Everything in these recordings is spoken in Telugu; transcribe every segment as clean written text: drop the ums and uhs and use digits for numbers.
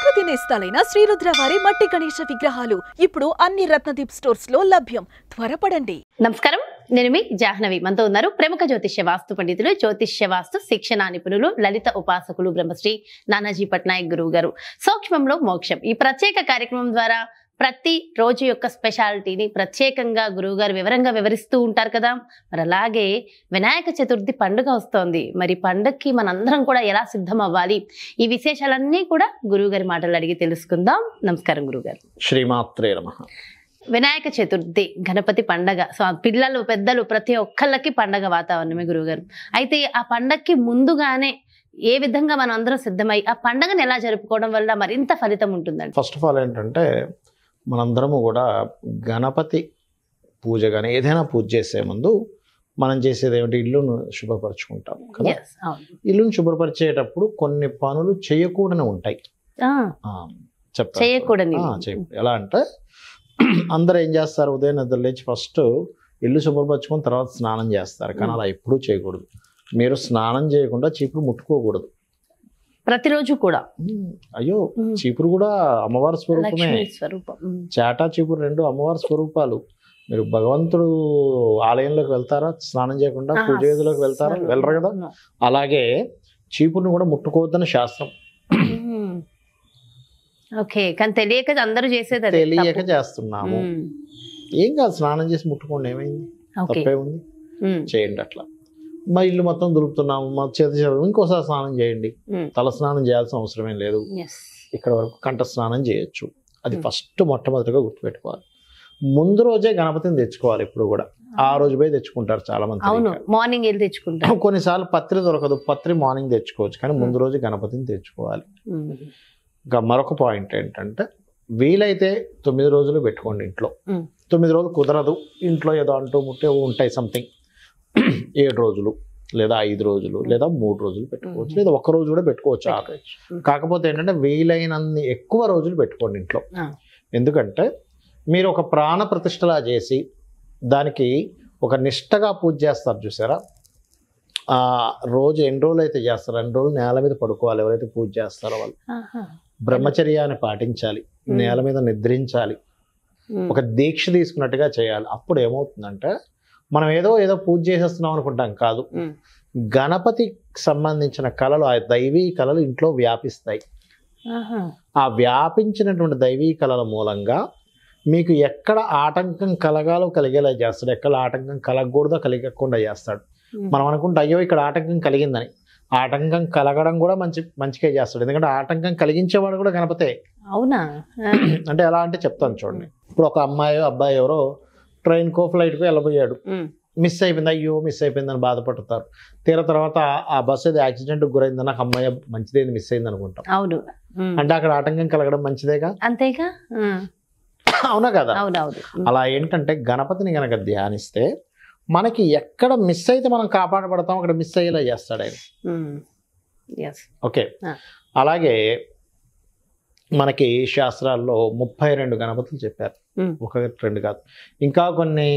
ప్రకృతి నేస్తాలైన శ్రీరుద్ర వారి మట్టి గణేశ విగ్రహాలు ఇప్పుడు అన్ని రత్నదీప్ స్టోర్స్ లో లభ్యం. త్వరపడండి. నమస్కారం, నేను మీ జాహ్నవి. మనతో ఉన్నారు ప్రముఖ జ్యోతిష్య వాస్తు పండితులు, జ్యోతిష్య వాస్తు శిక్షణ నిపుణులు, లలిత ఉపాసకులు బ్రహ్మశ్రీ నానాజీ పట్నాయక్ గురువు గారు. సూక్ష్మంలో మోక్షం ఈ ప్రత్యేక కార్యక్రమం ద్వారా ప్రతి రోజు యొక్క స్పెషాలిటీని ప్రత్యేకంగా గురువు గారు వివరంగా వివరిస్తూ ఉంటారు కదా. మరి అలాగే వినాయక చతుర్థి పండుగ వస్తోంది. మరి పండుగకి మనందరం కూడా ఎలా సిద్ధం అవ్వాలి, ఈ విశేషాలన్నీ కూడా గురువు గారి మాటలు అడిగి తెలుసుకుందాం. నమస్కారం గురువుగారు. శ్రీమాత్రే నమః. వినాయక చతుర్థి గణపతి పండగ. సో పిల్లలు పెద్దలు ప్రతి ఒక్కళ్ళకి పండగ వాతావరణమే గురువుగారు. అయితే ఆ పండగకి ముందుగానే ఏ విధంగా మనం అందరం సిద్ధమై ఆ పండగను ఎలా జరుపుకోవడం వల్ల మరింత ఫలితం ఉంటుందండి? ఫస్ట్ ఆఫ్ ఆల్ ఏంటంటే మనందరము కూడా గణపతి పూజ కానీ ఏదైనా పూజ చేసే ముందు మనం చేసేది ఏమిటి, ఇల్లును శుభ్రపరచుకుంటాం కదా. ఇల్లును శుభ్రపరిచేటప్పుడు కొన్ని పనులు చేయకూడని ఉంటాయి. చేయకూడని ఎలా అంటే అందరూ ఏం చేస్తారు, ఉదయం నిద్ర లేచి ఫస్ట్ ఇల్లు శుభ్రపరచుకుని తర్వాత స్నానం చేస్తారు. కానీ అలా ఎప్పుడూ చేయకూడదు. మీరు స్నానం చేయకుండా చీపురు ముట్టుకోకూడదు ప్రతిరోజు కూడా. అయ్యో, చీపురు కూడా అమ్మవారి స్వరూపమే. చాటా చీపురు రెండు అమ్మవారి స్వరూపాలు. మీరు భగవంతుడు ఆలయంలోకి వెళ్తారా స్నానం చేయకుండా? పూజ గదిలోకి వెళ్తారా? వెళ్ళరు కదా. అలాగే చీపురుని కూడా ముట్టుకోవద్దని శాస్త్రం. ఓకే, కానీ తెలియక అందరూ చేసేది, తెలియక చేస్తున్నాము. ఏం కాదు, స్నానం చేసి ముట్టుకోండి, ఏమైంది, తప్పే ఉంది, చేయండి. అట్లా మా ఇల్లు మొత్తం దులుపుతున్నాము, మా చేతి ఇంకోసారి స్నానం చేయండి. తల స్నానం చేయాల్సిన అవసరమేం లేదు. ఇక్కడ వరకు కంఠ స్నానం చేయొచ్చు. అది ఫస్ట్ మొట్టమొదటిగా గుర్తుపెట్టుకోవాలి. ముందు రోజే గణపతిని తెచ్చుకోవాలి. ఇప్పుడు కూడా ఆ రోజు పోయి తెచ్చుకుంటారు చాలా మంది. మార్నింగ్ వెళ్ళి తెచ్చుకుంటారు. కొన్నిసార్లు పత్రి దొరకదు, పత్రి మార్నింగ్ తెచ్చుకోవచ్చు. కానీ ముందు రోజు గణపతిని తెచ్చుకోవాలి. ఇంకా మరొక పాయింట్ ఏంటంటే వీలైతే 9 రోజులు పెట్టుకోండి ఇంట్లో. 9 రోజులు కుదరదు, ఇంట్లో ఏదో అంటూ ముట్టే ఉంటాయి సంథింగ్. 7 రోజులు లేదా 5 రోజులు లేదా 3 రోజులు పెట్టుకోవచ్చు, లేదా 1 రోజు కూడా పెట్టుకోవచ్చు. కాకపోతే ఏంటంటే వీలైనన్ని ఎక్కువ రోజులు పెట్టుకోండి ఇంట్లో. ఎందుకంటే మీరు ఒక ప్రాణ ప్రతిష్టలా చేసి దానికి ఒక నిష్టగా పూజ చేస్తారు చూసారా. ఆ రోజు ఎన్ని రోజులు అయితే చేస్తారో 2 రోజులు నేల మీద పడుకోవాలి. ఎవరైతే పూజ చేస్తారో వాళ్ళు బ్రహ్మచర్యాన్ని పాటించాలి, నేల మీద నిద్రించాలి, ఒక దీక్ష తీసుకున్నట్టుగా చేయాలి. అప్పుడు ఏమవుతుందంటే మనం ఏదో పూజ చేసేస్తున్నాం అనుకుంటాం కాదు. గణపతికి సంబంధించిన కళలు, ఆ దైవీ కళలు ఇంట్లో వ్యాపిస్తాయి. ఆ వ్యాపించినటువంటి దైవీ కళల మూలంగా మీకు ఎక్కడ ఆటంకం కలగాలో కలిగేలా చేస్తాడు, ఎక్కడ ఆటంకం కలగకూడదో కలిగకుండా చేస్తాడు. మనం అనుకుంటే అయ్యో ఇక్కడ ఆటంకం కలిగిందని. ఆటంకం కలగడం కూడా మంచిగా చేస్తాడు. ఎందుకంటే ఆటంకం కలిగించేవాడు కూడా గణపతే. అవునా? అంటే ఎలా అంటే చెప్తాను చూడండి. ఇప్పుడు ఒక అమ్మాయి అబ్బాయి ఎవరో ట్రైన్కో ఫ్లైట్కో వెళ్ళబోయాడు, మిస్ అయిపోయింది, అయ్యో మిస్ అయిపోయిందని బాధపడతారు. తర్వాత ఆ బస్సు ఏదో యాక్సిడెంట్కి గురైందని నాకు అమ్మాయి మంచిదేది మిస్ అయింది అనుకుంటాం. అవును, అంటే అక్కడ ఆటంకం కలగడం మంచిదేగా, అంతేగా. అవునా కదా. అలా ఏంటంటే గణపతిని కనుక ధ్యానిస్తే మనకి ఎక్కడ మిస్ అయితే మనం కాపాడబడతాం, అక్కడ మిస్ అయ్యేలా చేస్తాడు ఆయన. ఓకే, అలాగే మనకి శాస్త్రాల్లో 32 గణపతులు చెప్పారు, 1-2 కాదు. ఇంకా కొన్ని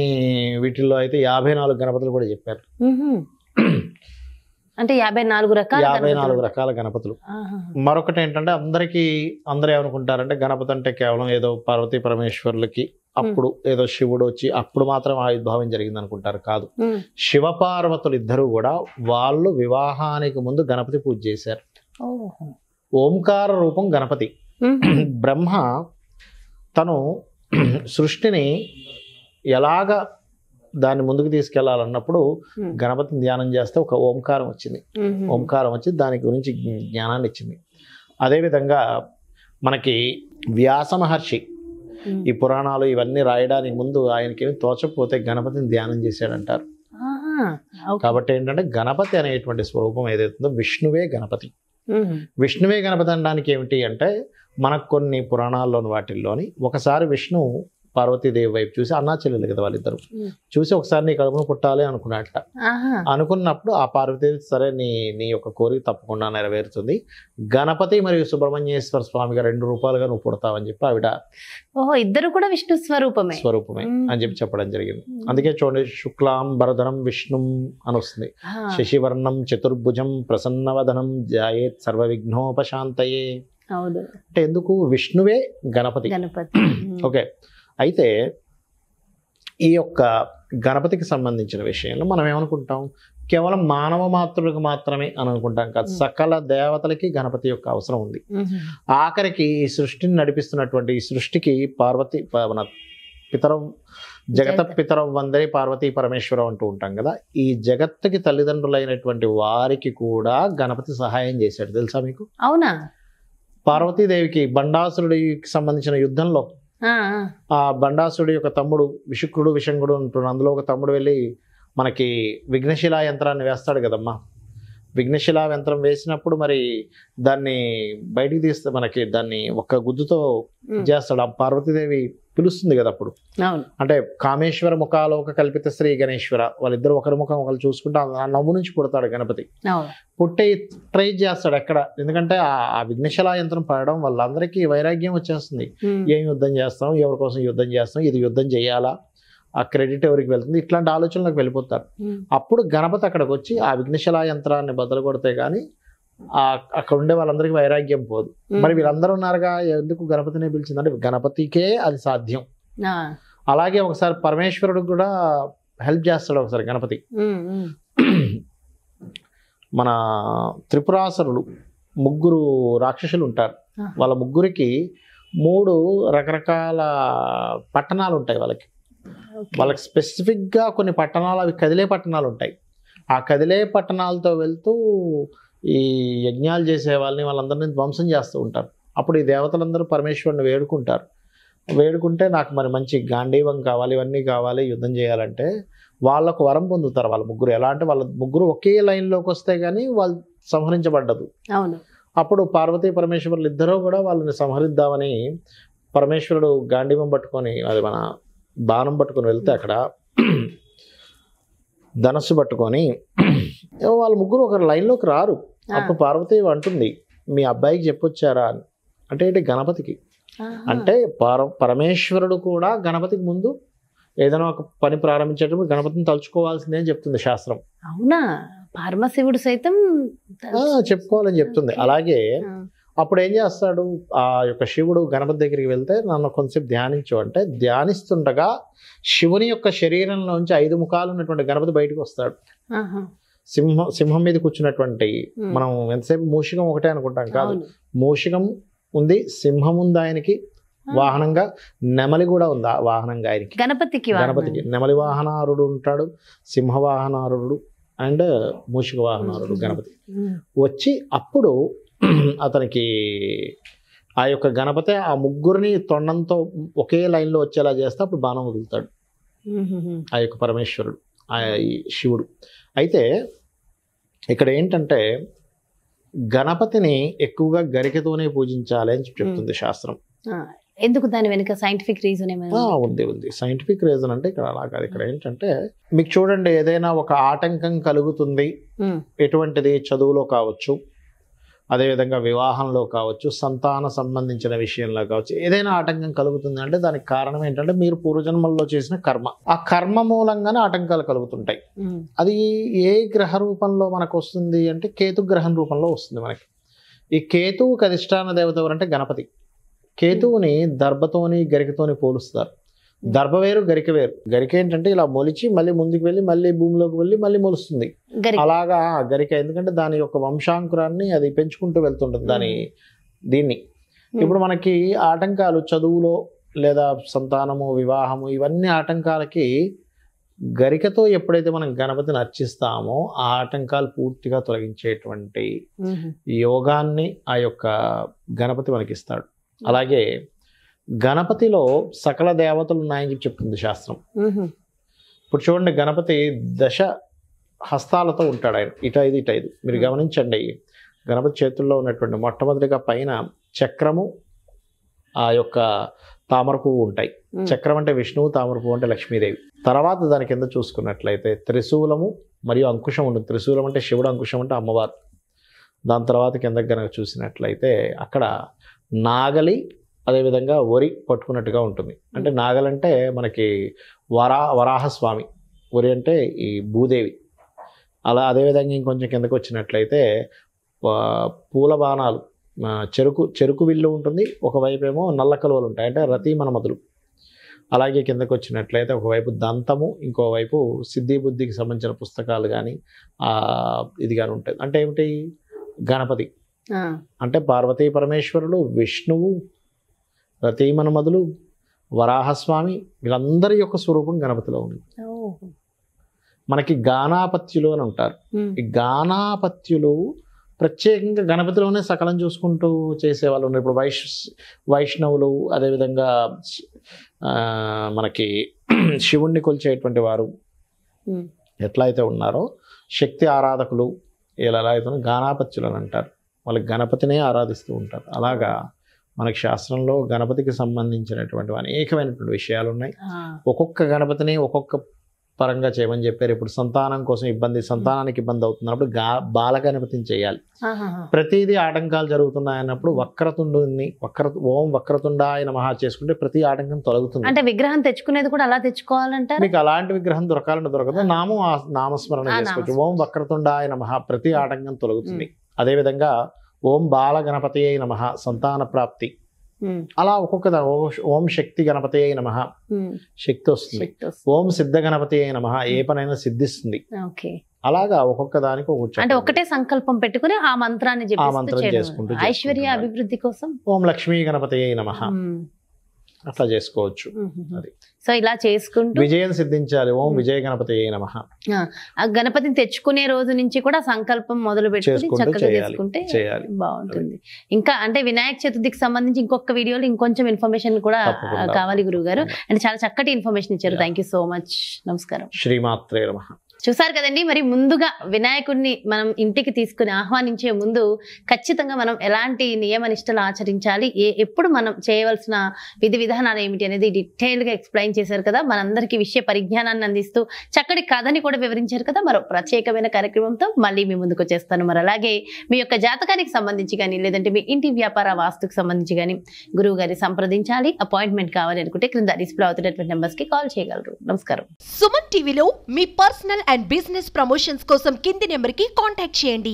వీటిల్లో అయితే 54 గణపతులు కూడా చెప్పారు. అంటే 54 రకాల గణపతులు. మరొకటి ఏంటంటే అందరూ ఏమనుకుంటారంటే గణపతి అంటే కేవలం ఏదో పార్వతీ పరమేశ్వరులకి అప్పుడు ఏదో శివుడు వచ్చి అప్పుడు మాత్రం ఆవిర్భావం జరిగింది అనుకుంటారు. కాదు, శివపార్వతులు ఇద్దరు కూడా వాళ్ళు వివాహానికి ముందు గణపతి పూజ చేశారు. ఓంకార రూపం గణపతి. బ్రహ్మ తను సృష్టిని ఎలాగ దాన్ని ముందుకు తీసుకెళ్లాలన్నప్పుడు గణపతిని ధ్యానం చేస్తే ఒక ఓంకారం వచ్చింది. ఓంకారం వచ్చి దాని గురించి జ్ఞానాన్ని ఇచ్చింది. అదేవిధంగా మనకి వ్యాస మహర్షి ఈ పురాణాలు ఇవన్నీ రాయడానికి ముందు ఆయనకి తోచకపోతే గణపతిని ధ్యానం చేశాడంటారు. కాబట్టి ఏంటంటే గణపతి అనేటువంటి స్వరూపం ఏదైతుందో విష్ణువే గణపతి. విష్ణువే గణపతి అనడానికి ఏమిటి అంటే మనకు కొన్ని పురాణాల్లోని వాటిల్లోని ఒకసారి విష్ణు పార్వతీదేవి వైపు చూసి, అన్నా చెల్లెలు కదా వాళ్ళిద్దరు, చూసి ఒకసారి నీ కడుపును పుట్టాలి అనుకున్నట్ట. అనుకున్నప్పుడు ఆ పార్వతీదేవి సరే నీ యొక్క కోరిక తప్పకుండా నెరవేరుతుంది, గణపతి మరియు సుబ్రహ్మణ్యేశ్వర స్వామిగా 2 రూపాలుగా నువ్వు పుడతావని చెప్పి ఆవిడ ఇద్దరు కూడా విష్ణు స్వరూపమే అని చెప్పి చెప్పడం జరిగింది. అందుకే చూడండి, శుక్లాం భరధరం విష్ణుం అని వస్తుంది. శశివర్ణం చతుర్భుజం ప్రసన్నవదనం ధ్యాయేత్ సర్వ విఘ్నోపశాంతయే అవును. అంటే ఎందుకు విష్ణువే గణపతి. గణపతి. ఓకే, అయితే ఈ యొక్క గణపతికి సంబంధించిన విషయంలో మనం ఏమనుకుంటాం, కేవలం మానవ మాత్రులకు మాత్రమే అని అనుకుంటాం కాదు, సకల దేవతలకి గణపతి యొక్క అవసరం ఉంది. ఆఖరికి ఈ సృష్టిని నడిపిస్తున్నటువంటి ఈ సృష్టికి పార్వతి మన పితరం జగత పితరం వందరి పార్వతీ పరమేశ్వరం అంటూ ఉంటాం కదా, ఈ జగత్తుకి తల్లిదండ్రులైనటువంటి వారికి కూడా గణపతి సహాయం చేశాడు, తెలుసా మీకు? అవునా? పార్వతీదేవికి బండాసురుడికి సంబంధించిన యుద్ధంలో ఆ బండాసురుడి యొక్క తమ్ముడు విశంగుడు అంటున్నాడు, అందులో ఒక తమ్ముడు వెళ్ళి మనకి విఘ్నశిలా యంత్రాన్ని వేస్తాడు కదమ్మా. విఘ్నశిలా యంత్రం వేసినప్పుడు మరి దాన్ని బయటికి తీస్తే మనకి దాన్ని ఒక్క గుద్దుతో చేస్తాడు. ఆ పార్వతీదేవి పిలుస్తుంది కదా అప్పుడు, అంటే కామేశ్వర ముఖాలోక కల్పిత శ్రీ గణేశ్వర, వాళ్ళిద్దరు ఒకరి ముఖం ఒకరు చూసుకుంటే ఆ నవ్వు నుంచి పుడతాడు గణపతి. పుట్టి ట్రై చేస్తాడు ఎక్కడ, ఎందుకంటే ఆ విఘ్నశిలా యంత్రం పడడం వల్ల అందరికీ వైరాగ్యం వచ్చేస్తుంది. ఏం యుద్ధం చేస్తాం, ఎవరి కోసం యుద్ధం చేస్తాం, ఇది యుద్ధం చేయాలా, ఆ క్రెడిట్ ఎవరికి వెళ్తుంది, ఇట్లాంటి ఆలోచనలకు వెళ్ళిపోతారు. అప్పుడు గణపతి అక్కడికి వచ్చి ఆ విఘ్నశిలా యంత్రాన్ని బదులు కొడితే కానీ అక్కడ ఉండే వాళ్ళందరికీ వైరాగ్యం పోదు. మరి వీళ్ళందరూ ఉన్నారుగా, ఎందుకు గణపతిని పిలిచిందంటే గణపతికే అది సాధ్యం. అలాగే ఒకసారి పరమేశ్వరుడు కూడా హెల్ప్ చేస్తాడు ఒకసారి గణపతి. మన త్రిపురాసురుడు ముగ్గురు రాక్షసులు ఉంటారు, వాళ్ళ ముగ్గురికి 3 రకరకాల పట్టణాలు ఉంటాయి. వాళ్ళకి స్పెసిఫిక్గా కొన్ని పట్టణాలు, అవి కదిలే పట్టణాలు ఉంటాయి. ఆ కదిలే పట్టణాలతో వెళ్తూ ఈ యజ్ఞాలు చేసే వాళ్ళందరినీ ధ్వంసం చేస్తూ ఉంటారు. అప్పుడు ఈ దేవతలందరూ పరమేశ్వరుని వేడుకుంటే నాకు మరి మంచి గాంధీవం కావాలి, ఇవన్నీ కావాలి, యుద్ధం చేయాలంటే వాళ్ళకు వరం పొందుతారు వాళ్ళ ముగ్గురు. ఎలా అంటే వాళ్ళ ముగ్గురు ఒకే లైన్లోకి వస్తే కానీ వాళ్ళు సంహరించబడ్డదు. అప్పుడు పార్వతీ పరమేశ్వరులు ఇద్దరూ కూడా వాళ్ళని సంహరిద్దామని పరమేశ్వరుడు గాంధీవం పట్టుకొని, అది మన బాణం పట్టుకొని వెళ్తే అక్కడ ధనస్సు పట్టుకొని వాళ్ళ ముగ్గురు ఒక లైన్లోకి రారు. అప్పుడు పార్వతి అంటుంది, మీ అబ్బాయికి చెప్పొచ్చారా అని. అంటే ఏంటి, గణపతికి. అంటే పరమేశ్వరుడు కూడా గణపతికి ముందు ఏదైనా ఒక పని ప్రారంభించేటప్పుడు గణపతిని తలుచుకోవాల్సిందే అని చెప్తుంది శాస్త్రం. అవునా? పరమశివుడు సైతం చెప్పుకోవాలని చెప్తుంది. అలాగే అప్పుడు ఏం చేస్తాడు, ఆ యొక్క శివుడు గణపతి దగ్గరికి వెళ్తే నన్ను కొంచెంసేపు ధ్యానించు అంటే, ధ్యానిస్తుండగా శివుని యొక్క శరీరంలోంచి 5 ముఖాలు ఉన్నటువంటి గణపతి బయటకు వస్తాడు. సింహం మీద కూర్చున్నటువంటి, మనం ఎంతసేపు మూషికం ఒకటే అనుకుంటాం కాదు, మూషికం ఉంది, సింహం ఉంది ఆయనకి వాహనంగా, నెమలి కూడా ఉంది ఆ వాహనంగా ఆయనకి. గణపతికి నెమలి వాహనారుడు ఉంటాడు, సింహ వాహనారుడు అండ్ మూషిక వాహనారుడు గణపతి వచ్చి అప్పుడు అతనికి ఆ యొక్క గణపతి ఆ ముగ్గురిని తొండంతో ఒకే లైన్లో వచ్చేలా చేస్తే అప్పుడు బాణం వదులుతాడు ఆ యొక్క పరమేశ్వరుడు, ఆ శివుడు. అయితే ఇక్కడ ఏంటంటే గణపతిని ఎక్కువగా గరికతోనే పూజించాలి అని చెప్తుంది శాస్త్రం. ఎందుకు? దాని వెనుక సైంటిఫిక్ రీజన్ ఏమైనా ఉంది. సైంటిఫిక్ రీజన్ అంటే ఇక్కడ అలా కాదు. ఇక్కడ ఏంటంటే మీకు చూడండి, ఏదైనా ఒక ఆటంకం కలుగుతుంది, ఎటువంటిది, చదువులో కావచ్చు, అదేవిధంగా వివాహంలో కావచ్చు, సంతాన సంబంధించిన విషయంలో కావచ్చు, ఏదైనా ఆటంకం కలుగుతుంది అంటే దానికి కారణం ఏంటంటే మీరు పూర్వజన్మల్లో చేసిన కర్మ. ఆ కర్మ మూలంగానే ఆటంకాలు కలుగుతుంటాయి. అది ఏ గ్రహ రూపంలో మనకు వస్తుంది అంటే కేతు గ్రహం రూపంలో వస్తుంది మనకి. ఈ కేతువుకి అధిష్టాన దేవత ఎవరంటే గణపతి. కేతువుని దర్భతోని గరికతోని పోలుస్తారు. దర్భ వేరు, గరిక వేరు. గరిక ఏంటంటే ఇలా మొలిచి మళ్ళీ ముందుకు వెళ్ళి మళ్ళీ భూమిలోకి వెళ్ళి మళ్ళీ మొలుస్తుంది. అలాగా గరిక, ఎందుకంటే దాని యొక్క వంశాంకురాన్ని అది పెంచుకుంటూ వెళ్తుంటుంది దీన్ని. ఇప్పుడు మనకి ఆటంకాలు చదువులో లేదా సంతానము, వివాహము, ఇవన్నీ ఆటంకాలకి గరికతో ఎప్పుడైతే మనం గణపతిని అర్చిస్తామో ఆ ఆటంకాలు పూర్తిగా తొలగించేటువంటి యోగాన్ని ఆ యొక్క గణపతి మనకిస్తాడు. అలాగే గణపతిలో సకల దేవతలు ఉన్నాయని చెప్తుంది శాస్త్రం. ఇప్పుడు చూడండి, గణపతి 10 హస్తాలతో ఉంటాడు ఆయన, ఇటు 5. మీరు గమనించండి, గణపతి చేతుల్లో ఉన్నటువంటి మొట్టమొదటిగా పైన చక్రము, ఆ యొక్క తామర పువ్వు ఉంటాయి. చక్రం అంటే విష్ణువు, తామర పువ్వు అంటే లక్ష్మీదేవి. తర్వాత దాని కింద చూసుకున్నట్లయితే త్రిశూలము మరియు అంకుశం ఉంటుంది. త్రిశూలం అంటే శివుడు, అంకుశం అంటే అమ్మవారు. దాని తర్వాత కిందకి కనుక చూసినట్లయితే అక్కడ నాగలి, అదేవిధంగా వరి పట్టుకున్నట్టుగా ఉంటుంది. అంటే నాగలంటే మనకి వరాహస్వామి, వరి అంటే ఈ భూదేవి. అలా అదేవిధంగా ఇంకొంచెం కిందకు వచ్చినట్లయితే పూల బాణాలు చెరుకు విల్లు ఉంటుంది, ఒకవైపు ఏమో నల్ల కలువలు ఉంటాయి, అంటే రతీమనమతులు. అలాగే కిందకు వచ్చినట్లయితే ఒకవైపు దంతము, ఇంకోవైపు సిద్ధి బుద్ధికి సంబంధించిన పుస్తకాలు కానీ ఇది కానీ ఉంటుంది. అంటే ఏమిటి, గణపతి అంటే పార్వతీ పరమేశ్వరులు, విష్ణువు, రతీమనమదులు, వరాహస్వామి, వీళ్ళందరి యొక్క స్వరూపం గణపతిలో ఉంది. మనకి గానాపత్యులు అని ఉంటారు. ఈ గానాపత్యులు ప్రత్యేకంగా గణపతిలోనే సకలం చూసుకుంటూ చేసేవాళ్ళు ఉన్నారు. ఇప్పుడు వైష్ణవులు, అదేవిధంగా మనకి శివుణ్ణి కొలిచేటువంటి వారు ఎట్లా అయితే ఉన్నారో, శక్తి ఆరాధకులు ఎలా అయితే గానాపత్యులు అని అంటారు. వాళ్ళకి గణపతినే ఆరాధిస్తూ ఉంటారు. అలాగా మనకి శాస్త్రంలో గణపతికి సంబంధించినటువంటి అనేకమైనటువంటి విషయాలు ఉన్నాయి. ఒక్కొక్క గణపతిని ఒక్కొక్క పరంగా చేయమని చెప్పారు. ఇప్పుడు సంతానం కోసం సంతానానికి ఇబ్బంది అవుతున్నప్పుడు బాల గణపతిని చేయాలి. ప్రతిదీ ఆటంకాలు జరుగుతున్నాయన్నప్పుడు ఓం వక్రతుండాయ నమః చేసుకుంటే ప్రతి ఆటంకం తొలగుతుంది. అంటే విగ్రహం తెచ్చుకునేది కూడా అలా తెచ్చుకోవాలంటే మీకు అలాంటి విగ్రహం దొరకాలంటే దొరకదు, నామస్మరణ చేసుకోవచ్చు. ఓం వక్రతుండాయ నమః ప్రతి ఆటంకం తొలగుతుంది. అదేవిధంగా ఓం బాల గణపతి అయి నమః సంతాన ప్రాప్తి, అలా ఒక్కొక్క ఓం శక్తి గణపతి అయి నమః శక్తి వస్తుంది. ఓం సిద్ధ గణపతి అయి నమః ఏ పనైనా సిద్ధిస్తుంది. అలాగా ఒక్కొక్క దానికి అంటే ఒకటే సంకల్పం పెట్టుకుని ఆ మంత్రాన్ని చేసుకుంటూ ఐశ్వర్య అభివృద్ధి కోసం ఓం లక్ష్మీ గణపతి అయి నమః అట్లా చేసుకోవచ్చు. అది సో ఇలా చేసుకుంటూ విజయం సిద్ధించాలి. ఓం విజయ గణపతి అయి నమః. ఆ గణపతిని తెచ్చుకునే రోజు నుంచి కూడా సంకల్పం మొదలు పెట్టుకుని చక్కగా చేసుకుంటే బాగుంటుంది. ఇంకా అంటే వినాయక చతుర్థికి సంబంధించి ఇంకొక వీడియోలో ఇంకొంచెం ఇన్ఫర్మేషన్ కూడా కావాలి గురువు గారు. అంటే చాలా చక్కటి ఇన్ఫర్మేషన్ ఇచ్చారు. Thank you so much. నమస్కారం. శ్రీమాత్రే నమః. చూసారు కదండి. మరి ముందుగా వినాయకుడిని మనం ఇంటికి తీసుకుని ఆహ్వానించే ముందు ఖచ్చితంగా మనం ఎలాంటి నియమ నిష్టలు ఆచరించాలి, ఎప్పుడు మనం చేయవలసిన విధి విధానాలు ఏమిటి అనేది డీటెయిల్గా ఎక్స్ప్లెయిన్ చేశారు కదా. మనందరికీ విషయ పరిజ్ఞానాన్ని అందిస్తూ చక్కటి కథని కూడా వివరించారు కదా. మరో ప్రత్యేకమైన కార్యక్రమంతో మళ్ళీ మీ ముందుకు వచ్చేస్తాను. మరి అలాగే మీ యొక్క జాతకానికి సంబంధించి కానీ, లేదంటే మీ ఇంటి వ్యాపార వాస్తుకు సంబంధించి కానీ గురువు గారిని సంప్రదించాలి, అపాయింట్మెంట్ కావాలి అనుకుంటే క్రింద డిస్ప్లే అవుతున్నటువంటి నెంబర్స్ కి కాల్ చేయగలరు. నమస్కారం. సుమన్ టీవీలో మీ పర్సనల్ అండ్ బిజినెస్ ప్రమోషన్స్ కోసం కింది నెంబర్ కి కాంటాక్ట్ చేయండి.